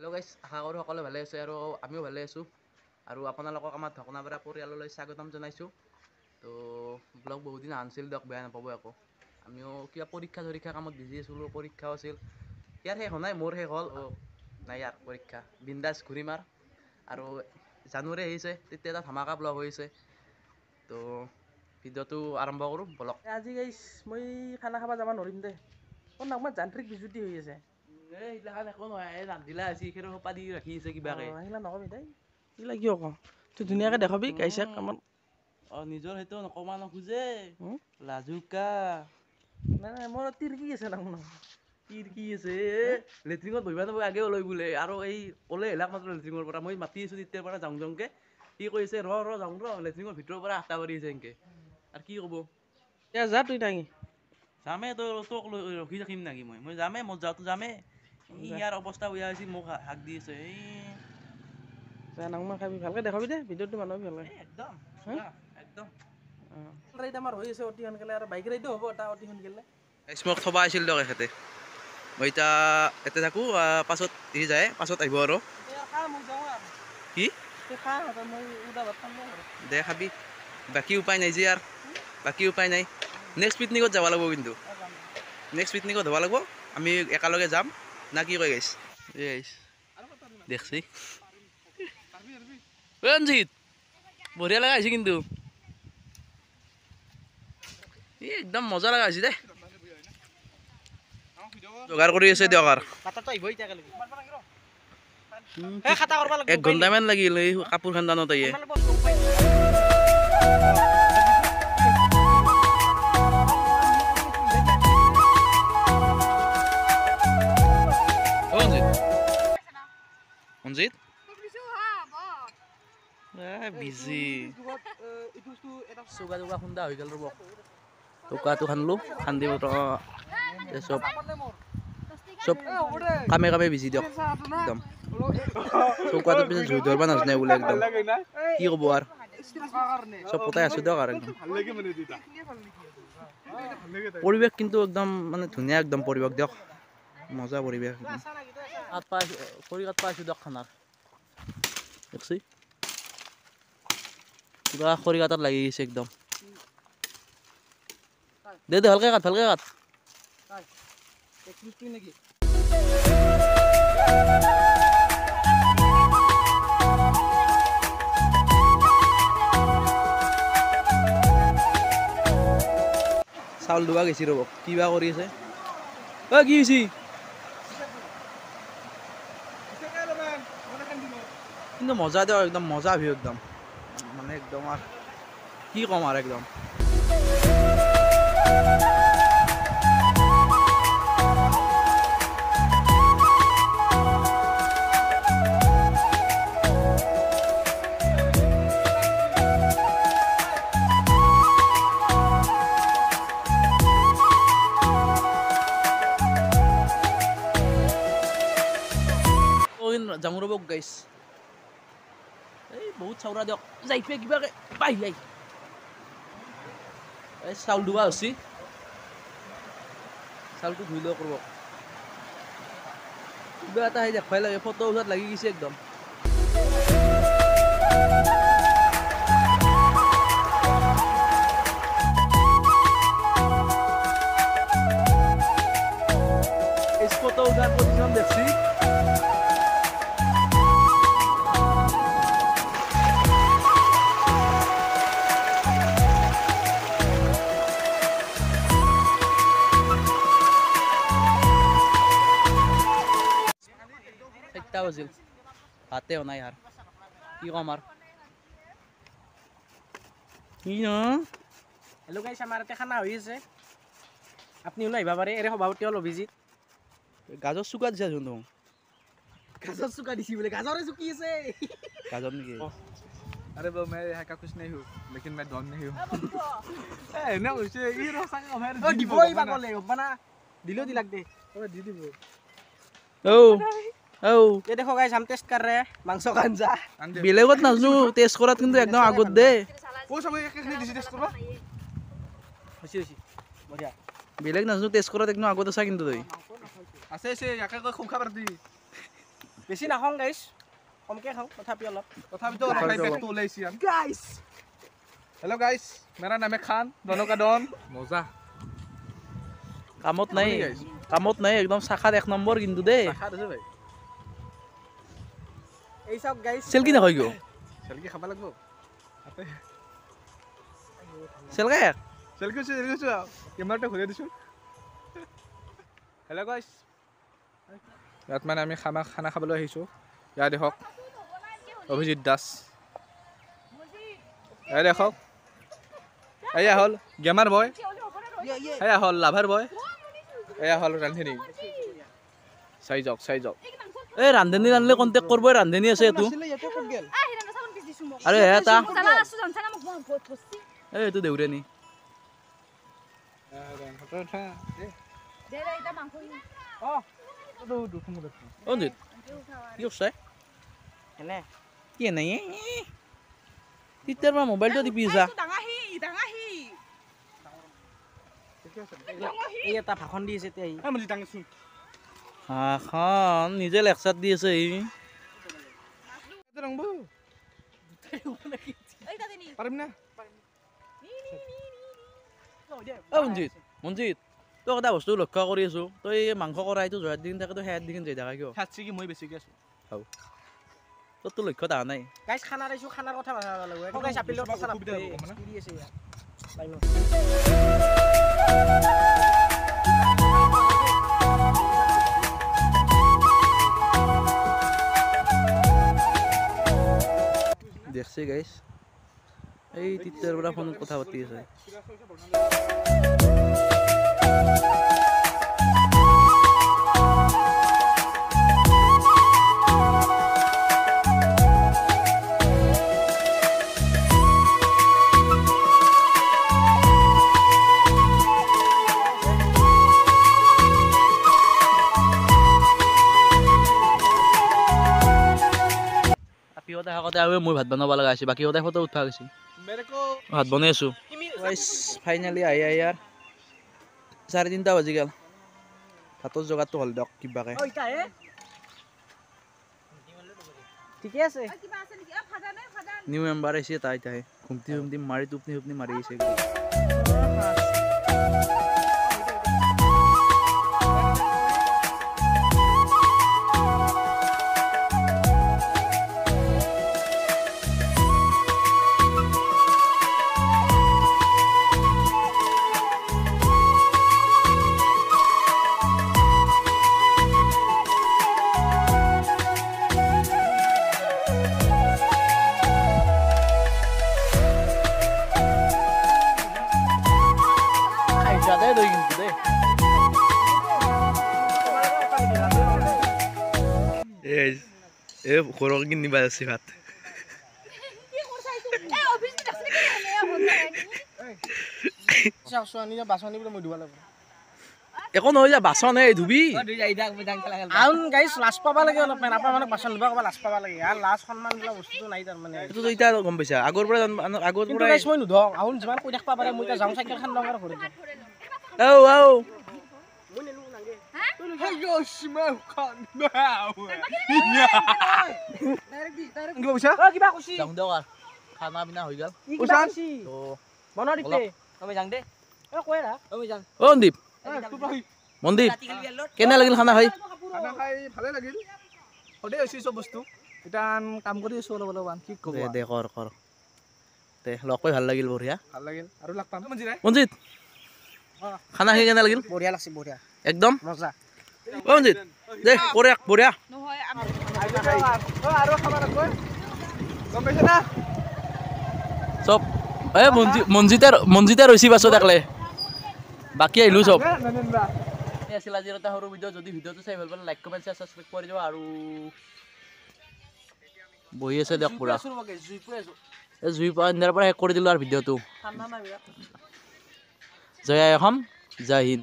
Hello' গাইছ, আশা কৰোঁ সকলোৱে ভালে আছে আৰু আমিও ভালে আছোঁ। আৰু আপোনালোকক আমাৰ ঢকনাপাৰা পৰিয়াললৈ স্বাগতম জনাইছোঁ। তো ব্লগ বহুত দিন আনিছিল দিয়ক, বেয়া নাপাব একো। আমিও কিবা পৰীক্ষা কামত বিজি আছিলোঁ, পৰীক্ষাও আছিল। ইয়াৰ শেষ হোৱা নাই, মোৰ শেষ হ'ল। নাই ইয়াৰ পৰীক্ষা বিন্দাছ ঘূৰি মাৰ। আৰু জানুৱাৰী আহিছে, তেতিয়া এটা ধামাকা ব্লগ হৈছে। তো ভিডিঅ'টো আৰম্ভ কৰোঁ বলক। আজি গাইছ মই খানা খাব যাব নোৱাৰিম দে। অকণমান যান্ত্ৰিক বিজুতি হৈ আছে। এইগিলাখান একো নহয়, ৰান্ধিলা আছে খেৰৰ সোপা দি ৰাখি আছে কিবাকে। সেইগিলা নকবি দেই, এইগিলা কিয় কওঁ? তই ধুনীয়াকৈ দেখাবি গাইছে কামত। নিজৰ সেইটো নকবা নোখোজে, লাজুকা। নাই মোৰ তিৰকি আছে নহয়। কি আছে লেট্ৰিনত বহিব নাপাব, আগে ওলাই বোলে। আৰু এই ওলাই আহিলাক মাত্ৰ লেট্ৰিনৰ পৰা, মই মাতি আছোঁ তেতিয়াৰ পৰা যাওঁ যাওঁকে। সি কৈছে ৰ যাওঁ লেট্ৰিনৰ ভিতৰৰ পৰা আঠা মাৰি আছে এনেকে। আৰু কি ক'ব এতিয়া যা তুই দাঙি যামেই, তোক ৰখি থাকিম নেকি? মই যামেই, মই যাওঁতো যামেই। ইয়াৰ অৱস্থা বেয়া হৈছে, মোক হাক দি আছে। যা নাংমা খাবি, ভালকৈ দেখাবি দে ভিডিঅ'টো মানুহ ভালকৈ। একদম একদম ৰাইড আমাৰ হৈ আছে অতি সোনকালে, আৰু বাইক ৰাইডো হ'ব এটা অতি সোনকালে। মোক থবা আছিল দিয়ক এখেতে। মই এতিয়া ইয়াতে থাকোঁ, পাছত ই যায়, পাছত আহিব আৰু। কি দে খাবি, বাকী উপায় নাই যে। আৰু বাকী উপায় নাই। নেক্সট পিকনিকত যাব লাগিব, কিন্তু নেক্সট পিকনিকত হ'ব লাগিব। আমি একেলগে যাম না কি কয় গাইছ? এই গাইছ দেখছি ৰঞ্জিত, বঢ়িয়া লগা হৈছে কিন্তু। একদম মজা লগা হৈছে দে। যোগাৰ কৰি আছে দিয়ক। আৰু 1 ঘণ্টামান লাগিল এই কাপোৰ খান্দানত। মঞ্জিত বিজি চুগা চুগা খুন্দা হৈ গ'ল ৰ'ব। টুকাটো খান্দিলোঁ, খান্দি চব চব কামে কামে বিজি দিয়ক একদম। চৌকাটোৰ পিছত জুই ধৰিব নাজানে বোলে একদম। কি ক'ব আৰু, চব পতাই আছোঁ দিয়ক। আৰু একদম পৰিৱেশ কিন্তু একদম মানে ধুনীয়া একদম পৰিৱেশ দিয়ক, মজা পৰিৱেশ একদম। খৰি কাটবা আছোঁ দিয়ক খানাৰ। দেখছি কিবা খৰি কাটাত লাগি গৈছে একদম। দে ভালকে কাট, ভালকে কাট। চাউল ধোৱা গৈছি ৰ'ব, কিবা কৰি আছে। কি হৈছে? কিন্তু মজা দিয়ক একদম, মজা ভিউ একদম, মানে একদম আৰু কি ক'ম আৰু একদম। যাওঁ ৰ'ব গাইছ, এই বহুত চাউৰা দিয়ক যাই পে কিবাকে পাই যাই। এই চাউল ধোৱা হৈছে, চাউলটো ধুই লওক ৰ'ব। কিবা এটা সেই দেখুৱাই লাগে, ফটো উঠাত লাগি গৈছে একদম। ফটো উঠাৰ পজিশ্যন দেখছি। বাজিল ভাতে নাই আৰ কি কম আৰ কি ন। হেল্ল' গাইছ, আমাৰ ইয়াতে খানা হৈ আছে, আপুনিও আহিব পাৰে। এৰে সভাপতি হ'ল অভিজিত। গাজৰ চুকা দিছা চোন তুমি। गाजर चुका दिसी बोले, गाजर चुकी से गाजर नहीं अरे वो मैं यहाँ का कुछ नहीं हूँ, लेकिन मैं डॉन नहीं हूँ। ए ना उसे ये रोसा का हमारे ओ डिबोई पागल है बना दिलो दिलक दे। ओ दीदी वो ओ ओ ये देखो गाइस, हम टेस्ट कर रहे हैं मांस का अंजा। बेलेगत नाजू टेस्ट करात কিন্তু একদম আগত দে। वो सब एक एक नहीं डिसी टेस्ट करबा হইছে হইছে বঢ়িয়া। বেলেগ নাজু টেষ্ট কৰাত একদম আগত আছে কিন্তু তুই আছে से याका को खूब खबर दी বেছি নাখাওঁ গাইছ কমকে খাওঁ তথাপি অলপ তথাপিতো অলপ খাই পেটটো ওলাইছি গাইছ হেল্ল' গাইছ মেৰা নামে খান দোনো কা ডন মজা কামত নাই একদম শাখাত 1 নম্বৰ কিন্তু দেই খাত আছে ভাই এই চাওক গাইছ চেলকি নাখাই কিয় চেলকি খাব লাগিব আপে চেলকাই চেলকি কেমেৰাটো ঘূৰাই দিছোঁ হেল্ল' গাইছ ইয়াত মানে আমি খানা খাবলৈ আহিছোঁ ইয়াত দেখক অভিজিৎ দাস এয়া দেখক এয়া হ'ল গেমাৰ বয় এয়া হ'ল লাভাৰ বয় এয়া হ'ল ৰান্ধনী চাই যাওক এই ৰান্ধনী ৰান্ধলে কণ্টেক্ট কৰিব ৰান্ধনী আছে এইটো আৰু এটা এইটো দেউৰানী অঞ্জিত কি কৈছে এনে কি নাই তেতিয়াৰ পৰা মোবাইলটো টিপি আছা এই এটা ভাষণ দি আছে এতিয়া ভাষণ নিজে লেকচাৰ দি আছে ই পাৰিম না মঞ্জিত তই এটা বস্তু লক্ষ্য কৰি আছো তই মাংস কৰা এইটো জয়াত দিন থাকে তই সেয়াত দিন যাই থাকা কিয় হাতছি কি মই বেছিকৈ আছোঁ তোৰ তো লক্ষ্য অহা নাই গাইছ খানা দিছোঁ খানাৰ কথা ভাবিব লাগিব গাইছ আপেলৰ কথা অসুবিধা হ'ব মানে দি আছে ইয়াত দেখছি গাইছ এই তেতিয়াৰ পৰা ফোনত কথা পাতি আছে মই ভাত বনাব লগা আছে বাকী সদায় ফটো উঠা গৈছে ভাত বনাই আছো ফাইনেলি আহি আৰু 3:30 বাজি গেল ভাতৰ যোগাৰটো হ'ল দিয়ক কিবাকে ঠিকে আছে নিউ মেম্বাৰ আহিছে তাই ঘুমটি মাৰি টোপনি মাৰি আহিছে ঘৰৰ কিনিবা আছে ভাত একো নহয় যা বাচন ধুবি গাইছ লাজ পাবা লাগে অলপ নাপায় মানে বাচন ধুবা ক'বা লাজ পাবা লাগে আৰু লাজ সন্মান বোলা বস্তুটো নাই তাৰমানে এইটো এতিয়া গম পাইছা আগৰ পৰা মই নুধং আহুন যিমান কৈ থাকিব পাৰে মই এতিয়া যাওঁ চাইকেলখন লওঁ ঘৰত খানা পিনা হৈ গেল মনদীপ কেনে লাগিল খানা খাই ভালে লাগিল সদায় হৈছে চব বস্তু এতিয়া কাম কৰি আছোঁ অলপ কি ক'ব দে কৰ দে লগ পাই ভাল লাগিল বঢ়িয়া ভাল লাগিল আৰু লগ পাম মঞ্জিত খানা খাই কেনে লাগিল বঢ়িয়া লাগছে বঢ়িয়া একদম মজা মঞ্জিত দে বঢ়িয়া চব মঞ্জিতে ৰৈছি পাছত একলে বাকী আহিলোঁ চব আছিল আজিৰ এটা সৰু ভিডিঅ' যদি ভিডিঅ'টো চাই ভাল পালে লাইক কমেণ্ট শ্বেয়াৰ ছাবস্ক্ৰাইব কৰি দিব আৰু বহি আছে দিয়ক পুৰা এই জুই পৰা ইন্দিয়াৰ পৰা শেষ কৰি দিলোঁ আৰু ভিডিঅ'টো জয় আই অসম জয় হিন্দ